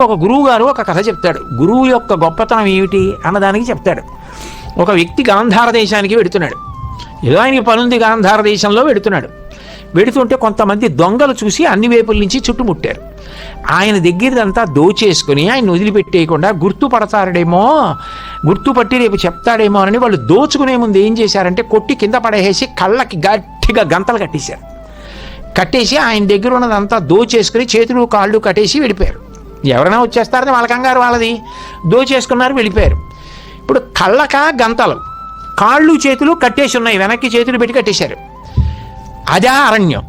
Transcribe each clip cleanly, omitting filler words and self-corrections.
ఒక గురువు గారు ఒక కథ చెప్తాడు. గురువు యొక్క గొప్పతనం ఏమిటి అన్నదానికి చెప్తాడు. ఒక వ్యక్తి గాంధార దేశానికి వెడుతున్నాడు. ఏదో ఆయనకి పనుంది, గాంధార దేశంలో వెడుతున్నాడు. వెడుతుంటే కొంతమంది దొంగలు చూసి అన్ని వైపుల నుంచి చుట్టుముట్టారు. ఆయన దగ్గరదంతా దోచేసుకుని ఆయన వదిలిపెట్టేయకుండా గుర్తుపడతాడేమో, గుర్తుపట్టి రేపు చెప్తాడేమో అని వాళ్ళు దోచుకునే ముందు ఏం చేశారంటే కొట్టి కింద పడేసి కళ్ళకి గట్టిగా గంతలు కట్టేశారు. కట్టేసి ఆయన దగ్గర ఉన్నదంతా దోచేసుకుని చేతులు కాళ్ళు కట్టేసి వెళ్ళిపోయారు. ఎవరైనా వచ్చేస్తారని వాళ్ళ కంగారు వాళ్ళది. దోచేసుకున్నారు, వెళ్ళిపోయారు. ఇప్పుడు కళ్ళక గంతలు, కాళ్ళు చేతులు కట్టేసి ఉన్నాయి, వెనక్కి చేతులు పెట్టి కట్టేశారు. అదే అరణ్యం.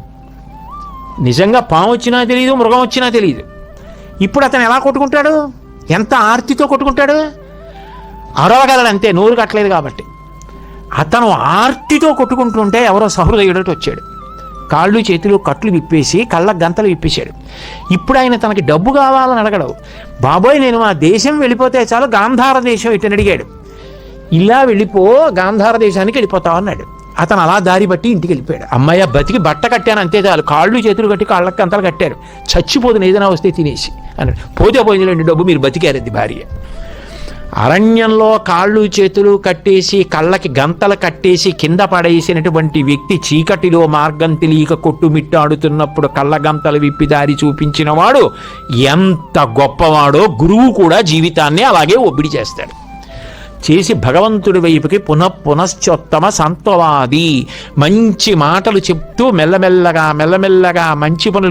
నిజంగా పాము వచ్చినా తెలియదు, మృగం వచ్చినా తెలియదు. ఇప్పుడు అతను ఎలా కొట్టుకుంటాడు? ఎంత ఆర్తితో కొట్టుకుంటాడు? అరవగలడు అంతే, నోరు కట్టలేదు కాబట్టి. అతను ఆర్తితో కొట్టుకుంటుంటే ఎవరో సహృదయుడు వచ్చాడు. కాళ్ళు చేతులు కట్లు విప్పేసి కళ్ళ గంతలు విప్పేశాడు. ఇప్పుడు ఆయన తనకి డబ్బు కావాలని అడగడు. బాబోయ్, నేను మా దేశం వెళ్ళిపోతే చాలు, గాంధార దేశం ఇటని అడిగాడు. ఇలా వెళ్ళిపో, గాంధార దేశానికి వెళ్ళిపోతావు అన్నాడు. అతను అలా దారి బట్టి ఇంటికి వెళ్ళిపోయాడు. అమ్మాయి బతికి బట్ట కట్టాను అంతే చాలు, కాళ్ళు చేతులు కట్టి కాళ్ళకి గంతలు కట్టారు, చచ్చిపోతుంది ఏదైనా వస్తే తినేసి అన్నాడు. పోతే పోయిందిలేండి డబ్బు, మీరు బతికారది భార్య. అరణ్యంలో కాళ్ళు చేతులు కట్టేసి కళ్ళకి గంతలు కట్టేసి కింద పడేసినటువంటి వ్యక్తి చీకటిలో మార్గం తెలియక కొట్టుమిట్టాడుతున్నప్పుడు కళ్ళ గంతలు విప్పి దారి చూపించిన వాడు ఎంత గొప్పవాడో గురువు కూడా జీవితాన్ని అలాగే ఒబ్బిడి చేస్తాడు. చేసి భగవంతుడి వైపుకి పునశ్చోత్తమ సంత్వవాది, మంచి మాటలు చెప్తూ మెల్లమెల్లగా మంచి పనులు